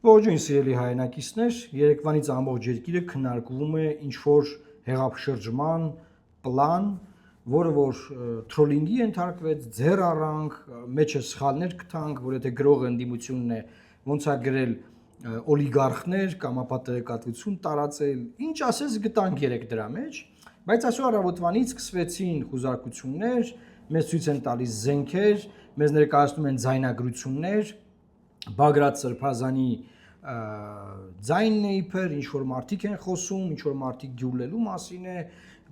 Ողջույն սիրելի հայրենակիցներ, երեկվանից ամբողջ երկիրը քննարկվում է ինչ-որ հեղափշրջման պլան, որը որ թրոլինգի ենթարկվեց, ձեռ առանք, մեջը սխալներ գտանք, որ եթե գրողը ընդդիմությունն է, ոնց է գրել օլիգարխներ կամ ապա տեղեկատվություն տարածել, ինչ ասես գտանք երեք դրա մեջ, բայց այսօր առավոտվանից սկսվեցին խուզարկություններ, մեզ ցույց են տալիս զենքեր, մեզ ներկայացնում են ձայնագրություններ, Բագրատ Սրբազանի ձայնն է իբր, ինչ-որ մարդիկ են խոսում, ինչ-որ մարդիկ գյուլելու մասին է,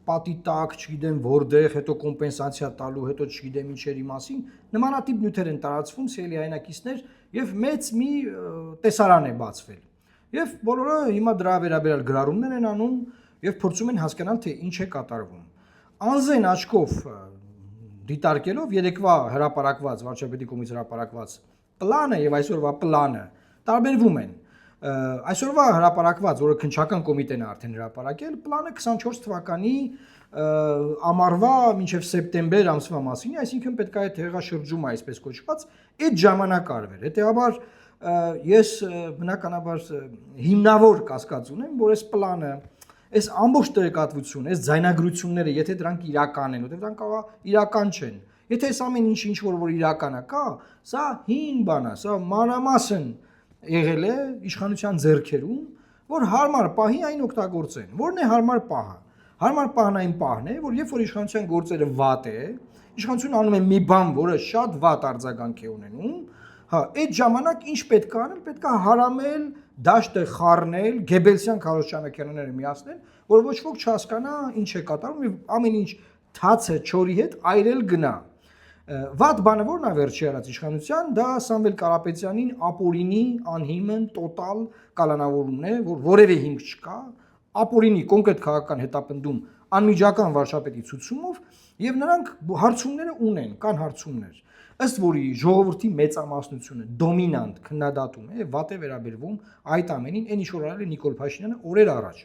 պատի տակ, չգիտեմ որտեղ, հետո կոմպենսացիա տալու, հետո չգիտեմ ինչերի մասին, նմանատիպ նյութեր են տարածվում, սիրելի հայրենակիցներ, եւ մեծ մի տեսարան է բացվել։ Եվ բոլորը հիմա դրա վերաբերյալ գրառումներ են անում եւ փորձում են հասկանալ, թե ինչ է կատարվում։ Անզեն աչքով դիտարկելով երեկվա հրապարակված, վարչապետի կողմից հրապարակված պլանը եւ այսօրվա պլանը տարբերվում են։ Այսօրվա հրապարակված, որը քննչական կոմիտեն է արդեն հրապարակել, պլանը 24 թվականի ամառվա մինչև սեպտեմբեր ամսվա մասին է, այսինքն պետք է այդ հեղաշրջումը այսպես կոչված այդ ժամանակ արվեր։ Հետեւաբար ես բնականաբար հիմնավոր կասկած ունեմ, որ այս պլանը, այս ամբողջ տեղեկատվությունը, այս ձայնագրությունները, եթե դրանք իրական են, որտեղ դրանք իրական չեն, եթե այս ամեն ինչ որ իրական է կա, սա հին բան է, սա մանրամասն եղել է իշխանության ձեռքերում, որ հարմար պահի այն օգտագործեն։ Որն է հարմար պահը։ Հարմար պահն այն պահն է, որ երբ որ իշխանության գործերը վատ է, իշխանությունը անում է մի բան, որը շատ վատ արձագանք է ունենում, հա, այդ ժամանակ ինչ պետք է անել, պետք է հարամել, դաշտը խառնել, գեբելսյան քարոզչամեքենաները միացնել, որ ոչ ոք չհասկանա ինչ է կատարվում եւ ամեն ինչ թացը չորի հետ այրել գնա։ Վատ բանը որն է վերջի արած իշխանության, դա Սամվել Կարապետյանին ապօրինի, անհիմն, տոտալ կալանավորումն է, որ որևէ հիմք չկա, ապօրինի կոնկրետ քաղաքական հետապնդում անմիջական վարչապետի ցուցումով եւ նրանք հարցումները ունեն, կան հարցումներ, ըստ որի ժողովրդի մեծամասնությունը դոմինանտ քննադատում է, վատ է վերաբերվում այդ ամենին, այն ինչ որ արել է Նիկոլ Փաշինյանը օրեր առաջ։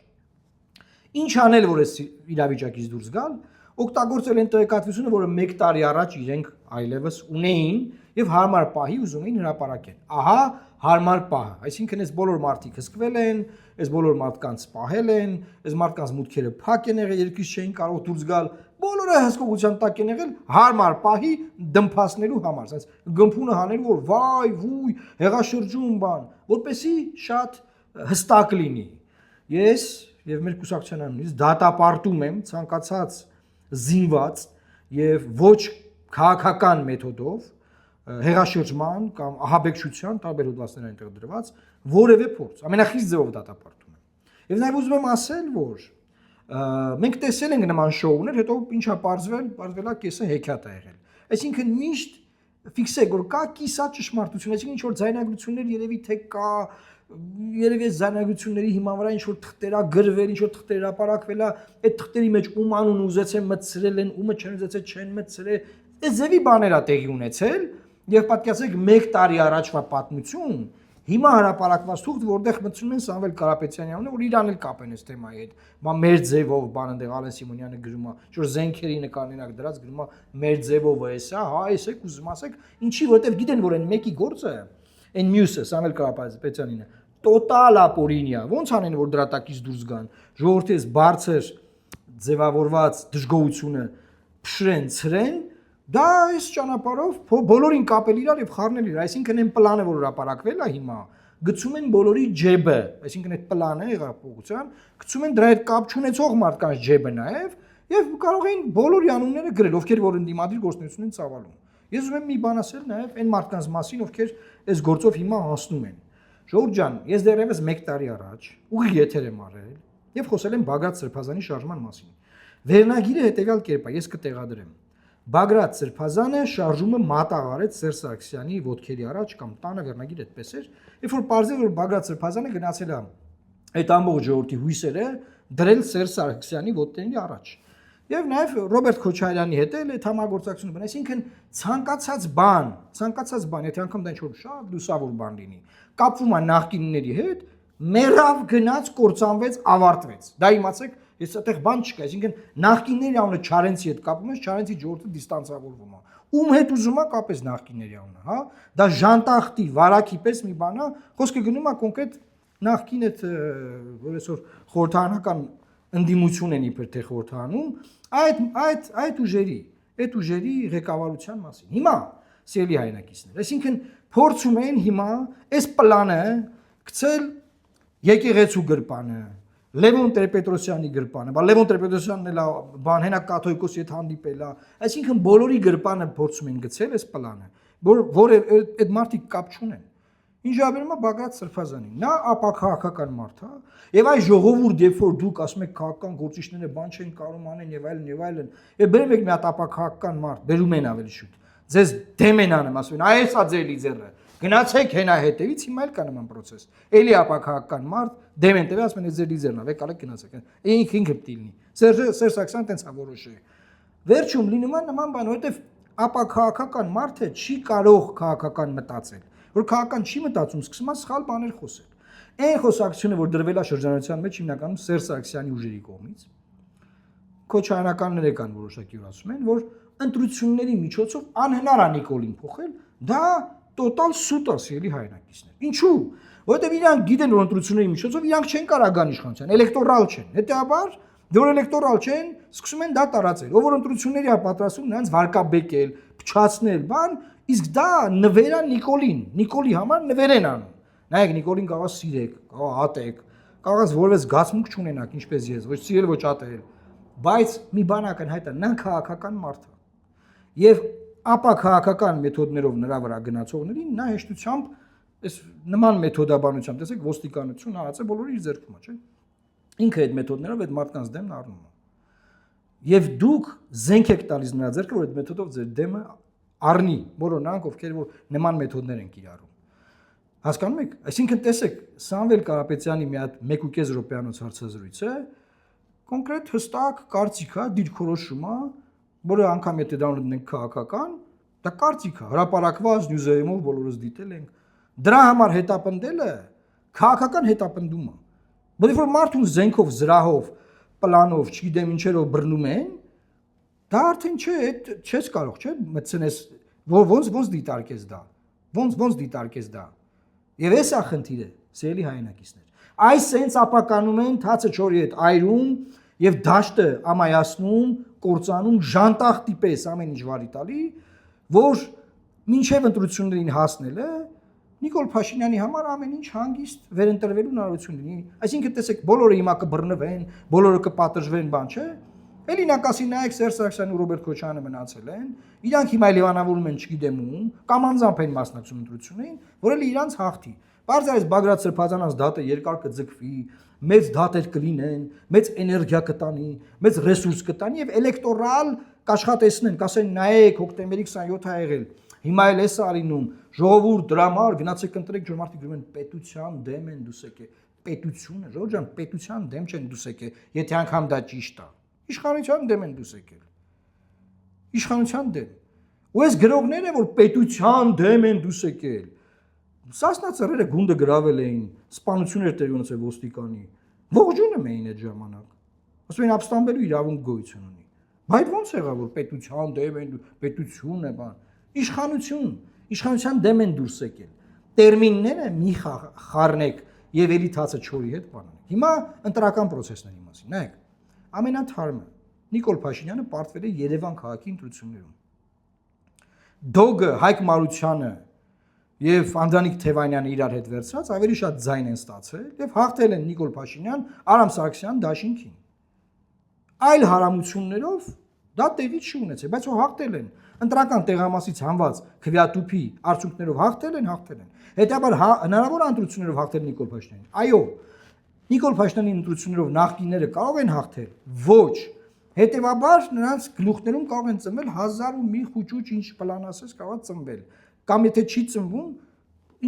Ինչ անել, որ այս իրավիճակից դուրս գալ, օգտագործել են տեղեկատվությունը, որը 1 տարի առաջ իրենք այլևս ունեին եւ հարմար պահի ուզում էին հրապարակել։ Ահա հարմար պահը, այսինքն այս բոլոր մարդիկ հսկվել են, այս բոլոր մարդկանց պահել են, այս մարդկանց մուտքերը փակ են եղել, երկրից չէին կարող դուրս գալ, բոլորը հսկողության տակ են եղել հարմար պահի դմփասնելու համար, ասես գմփունը հանելու որ վայ, վույ, հեղաշրջում բան, որպեսի շատ հստակ լինի։ Ես եւ մեր կուսակցության անունից դատապարտում եմ ցանկացած զինված եւ ոչ քաղաքական մեթոդով հեղաշրջման կամ ահաբեկչության տարբեր հոդվածներ այնտեղ դրված որևէ փորձ ամենախիստ ձևով դատապարտում եմ։ Եվ նաեւ ուզում եմ ասել, որ մենք տեսել ենք նման շոուներ, հետո ինչա պարզվելա կեսը հեքիաթ է եղել։ Այսինքն միշտ ֆիքսեք, որ կա կիսա ճշմարտություն, այսինքն ինչ որ ձայնագրություններ երևի թե կա, երևի այս ձայնագրությունների հիման վրա ինչ որ թղթեր գրվել, ինչ որ թղթեր հրապարակվել է, այդ թղթերի մեջ ում անուն ուզեցեն մտցրել են, ումը չեն ուզեցել չեն մտցրել, այս ձևի բաներ է տեղի ունեցել եւ պատկերացրեք 1 տարի առաջվա պատմություն, հիմա հրապարակված թուղթ, որտեղ մտցնում են Սամվել Կարապետյանի անունը, որ իրան էլ կապեն այս թեմայի հետ, բա մեր ձևով բան այնտեղ Ալեն Սիմոնյանը գրում է, ինչ որ զենքերի նկարներակ դրած գրում է մեր ձևով է սա, հա, էսեք ուզում ասեք, ինչի, որտեղ գիտեն որ այն մեկի գործը, այն մյուսը Սամվել Կարապետյանինը տոտալ ապօրինիա, ոնց անեն որ դրա տակից դուրս գան, ժողովրդի այս բարձր ձևավորված դժգոհությունը փշրեն, ցրեն, դա այս ճանապարհով բոլորին կապել իրար եւ խառնել իրար, այսինքն այն պլանը որ հրապարակվել է հիմա, գցում են բոլորի ջեբը, այսինքն այդ պլանը հեղափոխության, գցում են դրա հետ կապ չունեցող մարդկանց ջեբը նաեւ եւ կարող են բոլորի անունները գրել, ովքեր որ ընդդիմադիր գործունեություն են ծավալում։ Ես ուզում եմ մի բան ասել նաեւ այն մարդկանց մասին, ովքեր այս գործով հիմա անցնում են։ Ժողովուրդ ջան, ես դեռևս 1 տարի առաջ ուղիղ եթեր եմ արել եւ խոսել եմ Բագրատ Սրբազանի շարժման մասին։ Վերնագիրը հետեւյալ կերպ է, ես կտեղադրեմ։ Բագրատ Սրբազանը շարժումը մատաղարեց Սերժ Սարգսյանի ոտքերի առաջ կամ տանը վերնագիրը այդպես էր, երբ որ պարզել որ Բագրատ Սրբազանը գնացել է այդ ամբողջ ժողովրդի հույսերը դրել Սերժ Սարգսյանի ոտքերի առաջ։ Եվ նաև Ռոբերտ Քոչարյանի հետ էլ այդ համագործակցությունը բան, այսինքն ցանկացած բան, եթե անգամ դա ինչ-որ շատ լուսավոր բան լինի, կապվում է նախկինների հետ, մեռավ գնաց, կործանվեց, ավարտվեց։ Դա իմացեք Ես այդտեղ բան չկա, այսինքն նախկինների անունը Չարենցի հետ կապում ես, Չարենցի ժողովուրդը դիստանցավորվում է։ Ում հետ ուզում է կապես նախկինների անունը, հա։ Դա ժանտախտի, վարակի պես մի բան է, խոսքը գնում է կոնկրետ նախկին այդ որ այսօր խորհրդարանական ընդդիմություն են իբր թե խորհրդանում, այդ ուժերի ղեկավարության մասին։ Հիմա սիրելի հայրենակիցներ, այսինքն փորձում են հիմա այս պլանը գցել եկեղեցու գրպանը, Լևոն Տեր-Պետրոսյանի գրպանը, բա Լևոն Տեր-Պետրոսյանն էլ բան հենա կաթողիկոսի հետ հանդիպել է, այսինքն բոլորի գրպանը փորձում են գցել այս պլանը, որ այդ մարդիկ կապ չունեն։ Ինչ վերաբերում է Բագրատ Սրբազանին, նա ապաքաղաքական մարդ է, եւ այս ժողովուրդ, երբ որ դուք ասում եք քաղաքական գործիչները բան չեն կարող անեն եւ այլն, եւ բերում եք մի հատ ապաքաղաքական մարդ, բերում են ավելի շուտ։ Ձեզ դեմ են անում, ասում են, այս է ձեր լիդերը, գնացեք հենա հետևից, հիմա էլ կա նման process։ Էլի ապաքաղաքական մարդ, դեմ են տվել, ասում են, ձեր լիդերն է, եկալեք գնացեք։ Ինքը պիտի լինի։ Սերժ Սարգսյանը տենց է որոշել։ Վերջում լինում է նման բան, որովհետեւ ապաքաղաքական մարդը չի կարող քաղաքական մտածել։ Որ քաղաքական չի մտածում, սկսում է սխալ բաներ խոսել։ Այն խոսակցությունը, որ դրվել է շրջանառության մեջ հիմնականում Սերժ Սարգսյանի ուժերի կողմից, քոչայանականները կան որոշակի որ ասում են, որ ընտրությունների միջոցով անհնար է Նիկոլին փոխել, դա տոտալ սուտ է սիրելի հայրենակիցներ։ Ինչու՞։ Որովհետև իրանք գիտեն, որ ընտրությունների միջոցով իրանք չեն կարող գան իշխանության, էլեկտորալ չեն։ Հետեւաբար, որ էլեկտորալ չեն, սկսում են դա տարածել։ Ով որ ընտրությունների է պատրաստում, նրանց վարկաբեկել, փչացնել, բան, իսկ դա նվեր է Նիկոլին։ Նիկոլի համար նվեր են անում։ Նայեք, Նիկոլին կարող է սիրեք, կարող է ատեք, կարող է որևէ զգացմունք չունենաք, ինչպես ես, ոչ սիրել, ոչ ատել։ Բայց մի բան ակնհայտ է, նա քաղաքական մարդ է։ Եվ ապաքաղաքական մեթոդներով նրա վրա գնացողներին նա հեշտությամբ այս նման մեթոդաբանությամբ, տեսեք, ոստիկանություն հացը բոլորի իր ձեռքում է, չէ՞։ Ինքը այդ մեթոդներով այդ մարդկանց դեմն առնում է։ Եվ դուք զենք եք տալիս նրա ձեռքը, որ այդ մեթոդով ձեր դեմը առնի, բոլոր նրանք, ովքեր որ նման մեթոդներ են կիրառում։ Հասկանում եք։ Այսինքն տեսեք, Սամվել Կարապետյանի մի հատ 1.5 րոպեանոց հարցազրույցը կոնկրետ հստակ կարծիք է, դիրքորոշում է, որը անգամ եթե դա ունենք քաղաքական, դա կարծիք է, հրապարակված նյուզերումով բոլորս դիտել ենք։ Դրա համար հետապնդելը քաղաքական հետապնդում է։ Որովհետև որ մարդուն զենքով, զրահով, պլանով, չգիտեմ ինչերով բռնում են, դա արդեն չէ, չես կարող, չէ՞, մտցնես, ոնց դիտարկես դա։ Ոնց դիտարկես դա։ Եվ էս է խնդիրը, սիրելի հայրենակիցներ։ Այս սենց ապականում են թացը չորի հետ այրում եւ դաշտը ամայացնում, կործանում, ժանտախտի պես ամեն ինչ վարի տալի, որ մինչև ընտրություններին հասնելը Նիկոլ Փաշինյանի համար ամեն ինչ հանգիստ վերընտրվելու հնարավորություն ունի։ Այսինքն տեսեք, բոլորը հիմա կբռնվեն, բոլորը կպատժվեն, բան չէ։ Էլի նա կասի նայեք Սերժ Սարգսյանն ու Ռոբերտ Քոչարյանը մնացել են, իրանք հիմա Լիվանավորում են չգիտեմ ում, կամ անձամբ են մասնակցում ընտրություններին, որ էլի իրանք հաղթի։ Բարձրայից Բագրատ Սրբազանյանց դատը երկար կձգվի, մեծ դատեր կլինեն, մեծ էներգիա կտանի, մեծ ռեսուրս կտանի եւ էլեկտորալ կաշխատեցնեն, կասեն նայեք հոկտեմբերի 27-ը ա եղել։ Հիմա էլ էս արինում ժողովուրդ դրամար գնացեք ընտրեք որ մարդիկ գրում են պետության դեմ են դուսեկե պետությունը ժողովուրդ ջան պետության դեմ չեն դուսեկե եթե անգամ դա ճիշտ է իշխանության դեմ են դուսեկել իշխանության դեմ ու այս գրողները որ պետության դեմ են դուսեկել Սասնա ծռերը գունդը գրավել էին սպանություններ տեղի ունեցել ոստիկանի ողջունում էին այդ ժամանակ ասում են ապստամբելու իրավունք գոյություն ունի բայց ո՞նց եղավ որ պետության դեմ են պետություն է բան Իշխանության դեմ են դուրս եկել։ Տերմինները մի խառնեք եւ էլի թացը չորի հետ բանանեք։ Հիմա ընտրական process-ների մասին, նայեք։ Ամենաթարմը Նիկոլ Փաշինյանը պարտվել է Երևան քաղաքի ընտրություններում։ Դոգը Հայկ Մարությանը եւ Անդրանիկ Թևանյանը իրար հետ վերցած ավելի շատ ձայն են ստացել եւ հաղթել են Նիկոլ Փաշինյան, Արամ Սարգսյան դաշինքին։ Այլ հարամություններով դա տեղի չի ունեցել, բայց որ հաղթել են ընտրական տեղամասից հանված քվեատուփի արդյունքներով հաղթել են։ Հետաբար հնարավոր ընտրություններով հաղթել Նիկոլ Փաշինյանին։ Այո, Նիկոլ Փաշինյանի ընտրություններով նախկինները կարող են հաղթել։ Ոչ։ Հետևաբար նրանց գլուխներում կարող են ծնվել 1000 ու մի խուճուճ ինչ պլան ասես կարող է ծնվել։ Կամ եթե չի ծնվում,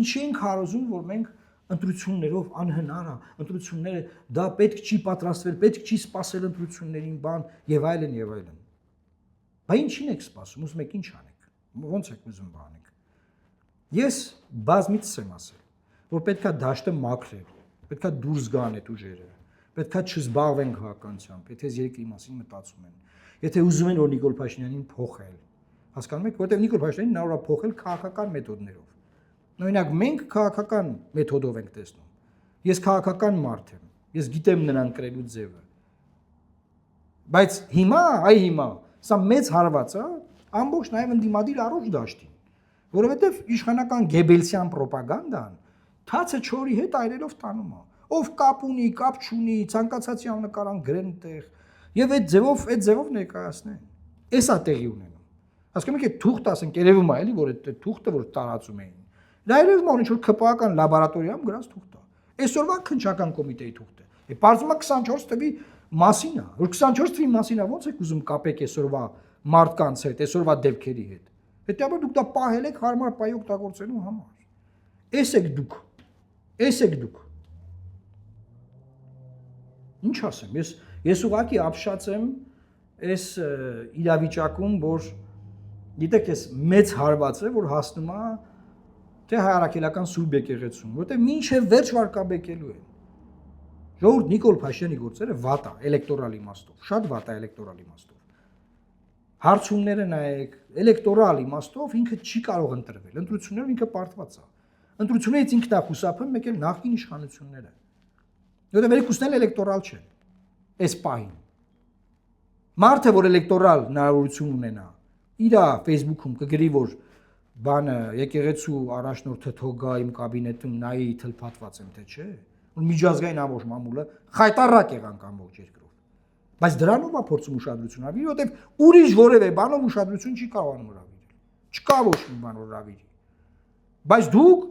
ինչի ենք հարոզում, որ մենք ընտրություններով անհնար է, ընտրությունները դա պետք չի պատրաստվել, պետք չի սպասել ընտրություններին, բան եւ այլն եւ այլն։ Բայց ինչին եք սպասում, ուզում եք ինչ անեք, ո՞նց եք ուզում բանեք։ Ես բազմիցս եմ ասել, որ պետքա դաշտը մաքրել, պետքա դուրս գան այդ ուժերը, պետքա չզբաղվեն քաղաքականությամբ, եթե այս երկրի մասին մտածում են։ Եթե ուզում են որ Նիկոլ Փաշինյանին փոխել, հասկանում եք, որտեղ Նիկոլ Փաշինյանին նա ուրա փոխել քաղաքական մեթոդներով։ Օրինակ մենք քաղաքական մեթոդով ենք տեսնում։ Ես քաղաքական մարդ եմ, ես գիտեմ նրան կրելու ձևը։ Բայց հիմա, սա մեծ հարված է, ամբողջ նաև ընդդիմադիր առողջ դաշտին, որովհետև իշխանական գեբելսյան ռոպագանդան թացը չորի հետ այրելով տանում է։ Ով կապ ունի, կապ չունի, ցանկացածի աննկարան գրեն տեղ եւ այդ ձևով ներկայացնեն։ Էսա տեղի ունենում։ Հասկանում եք, այդ թուղթը ասենք երևում է էլի, որ այդ թուղթը որ տարածում էին։ Դա երևում է ինչ որ քպական լաբորատորիայում գրած թուղթ է։ Այսօրվա քննչական կոմիտեի թուղթը։ Է բարձում է 24 թվի մասին է, որ 24 թվի մասին է ո՞նց եք ուզում կապեք այսօրվա մարդկանց հետ, այսօրվա դեպքերի հետ։ Հետո դուք դա պահել եք հարմար պայ օգտագործելու համար։ Էս եք դուք։ Ինչ ասեմ, ես ուղղակի ապշած եմ այս իրավիճակում, որ գիտեք, ես մեծ հարված է, որ հասնում է թե հայրաքելական սուրբ եկեղեցուն, որտեղ մինչև վերջ վարկաբեկելու են։ Ժողովուրդ Նիկոլ Փաշինյանի գործերը վատ է, էլեկտորալ իմաստով, շատ վատ է էլեկտորալ իմաստով։ Հարցումները նայեք, էլեկտորալ իմաստով ինքը չի կարող ընտրվել, ընտրություններով ինքը պարտված է։ Ընտրություններից ինքն է խուսափում, մեկ էլ նախկին իշխանությունները։ Որտեղ երկուսն էլ էլեկտորալ չեն։ Այս պահին։ Մարդը, որ էլեկտորալ հնարավորություն ունենա, իր Facebook-ում կգրի, որ բանը եկեղեցու առաջնորդը թողա իմ կաբինետում նայի թլփատված եմ, թե չէ։ Ու միջազգային ամբողջ մամուլը խայտարակ եղանք ամբողջ երկրով։ Բայց դրանով է փորձում ուշադրություն հրավիրել, որովհետև ուրիշ որևէ բանով ուշադրություն չի կարողանում հրավիրել։ Չկա ոչ մի բան որ հրավիրի։ Բայց դուք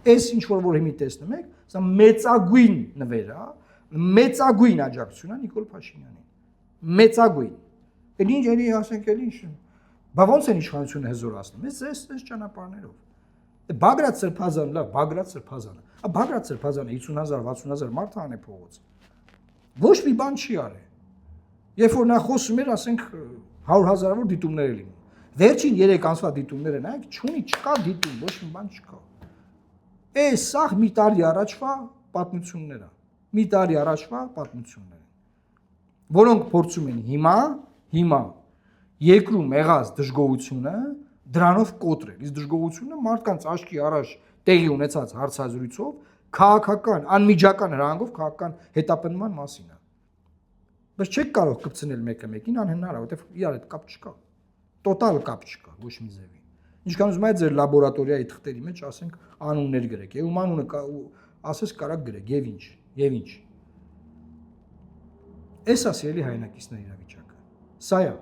այս ինչ որ հիմի տեսնում եք, սա մեծագույն նվեր է, մեծագույն աջակցություն է Նիկոլ Փաշինյանին։ Մեծագույն։ Էլ ինչ էլի ասենք էլ ինչ։ Բա ո՞նց են իշխանությունը հզորացնում։ Այս ճանապարհներով։ Բագրատ Սրբազան, լավ, Բագրատ Սրբազանը։ Բագրատ Սրբազանը 50,000, 60,000 մարդ անի փողոց։ Ոչ մի բան չի արել։ Երբ որ նա խոսում էր, ասենք 100,000-ավոր դիտումներ էր լինում։ Վերջին 3 ամսվա դիտումները նայեք, չկա դիտում, ոչ մի բան չկա։ Այս սաղ մի տարի առաջվա պատմություններ է։ Մի տարի առաջվա պատմություններ են, որոնք փորձում են հիմա երկրում եղած դժգոհությունը դրանով կոտրել։ Իսկ դժգոհությունը մարդկանց աչքի առաջ տեղի ունեցած հարցազրույցով քաղաքական անմիջական հրահանգով քաղաքական հետապնդման մասին է։ Բայց չեք կարող կպցնել մեկը մեկին, անհնար է, որովհետև իրար հետ կապ չկա։ Տոտալ կապ չկա, ոչ մի ձևի։ Ինչքան ուզում եք ձեր լաբորատորիայի թղթերի մեջ ասենք անուններ գրեք, եւ ում անունը ասես կարակ գրեք, եւ ինչ։ Էս ասելի հայրենակիցների իրավիճակը։ Սա է։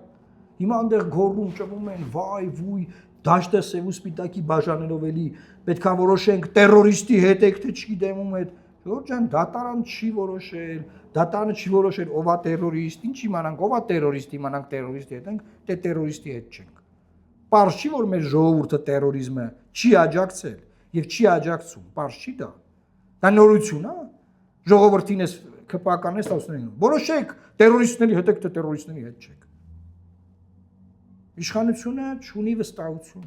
Հիմա այնտեղ գոռում ճվում են, վայ, վույ, դաշտը սև ու սպիտակի բաժանելով էլի պետքա որոշենք terroristի հետ եք թե չգիտեմ ում հետ։ Ժողովուրդ ջան, դատարան չի որոշել, դատարանը չի որոշել ով է terrorist, ինչ իմանանք, ով է terrorist, իմանանք terroristի հետ ենք, թե terroristի հետ չենք։ Պարզ չի որ մեր ժողովուրդը terrorism-ը չի աջակցել եւ չի աջակցում, պարզ չի դա։ Դա նորություն է։ Ժողովրդին էս քպական է ստացվում։ Որոշեք terroristների հետ եք թե terroristների հետ չեք։ Իշխանությունը չունի վստահություն։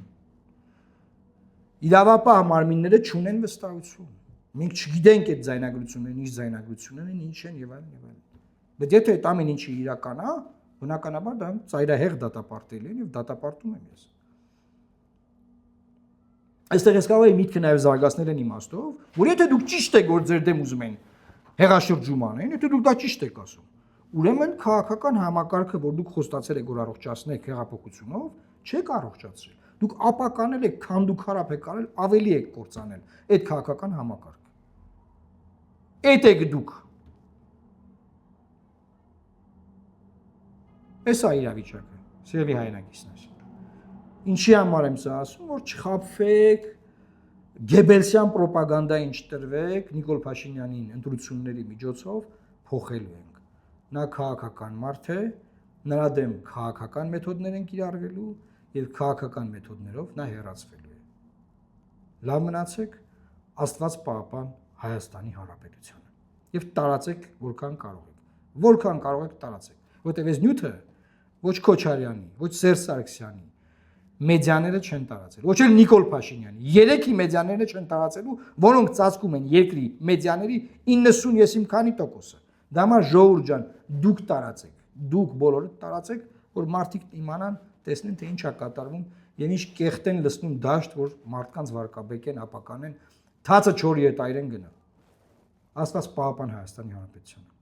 Իրավապահ մարմինները չունեն վստահություն։ Մենք չգիտենք այդ ձայնագրություններն, ինչ ձայնագրություններ են, ինչ են եւ այլն եւ այլն։ Բայց եթե այդ ամեն ինչը իրական է, բնականաբար դա ծայրահեղ դատապարտել են եւ դատապարտում եմ ես։ Այստեղ ես կարող եմ միտքը նաեւ զարգացնել են իմաստով, որ եթե դուք ճիշտ եք որ ձեր դեմ ուզում են հեղաշրջում անեն, եթե դուք դա ճիշտ եք ասում, ուրեմն քաղաքական համակարգը, որ դուք խոստացել եք որ առողջացնեք հեղափոխությունով, չեք առողջացրել։ Դուք ապականել եք, քանդուքարապ եք արել, ավելի եք կործանել այդ քաղաքական համակարգը։ Այդ եք դուք։ Էս է իրավիճակը, սիրելի հայրենակիցներ։ Ինչի համար եմ սա ասում, որ չխաբվեք, գեբելսյան ռոպագանդային չտրվեք, Նիկոլ Փաշինյանին ընտրությունների միջոցով փոխելու ենք։ Նա քաղաքական մարդ է, նրա դեմ քաղաքական մեթոդներ են կիրառվելու եւ քաղաքական մեթոդներով նա հեռացվելու է։ Լավ մնացեք, Աստված պահապան Հայաստանի Հանրապետությանը եւ տարածեք որքան կարող եք։ Որքան կարող եք տարածեք, որտեղ այս նյութը ոչ Քոչարյանի, ոչ Սերժ Սարգսյանի մեդիաները չեն տարածել, ոչ էլ Նիկոլ Փաշինյանի։ Երեքի մեդիաները չեն տարածելու, որոնք ծածկում են երկրի մեդիաների 90 եսիմ քանի տոկոսը։ Դա համար ժողովուրդ ջան, դուք տարածեք, դուք բոլորը տարածեք, որ մարդիկ իմանան, տեսնեն թե ինչ է կատարվում եւ ինչ կեղտ են լցնում դաշտ, որ մարդկանց վարկաբեկեն, ապականեն, թացը չորի հետ այրեն գնա։ Աստված պահապան Հայաստանի Հանրապետությունը։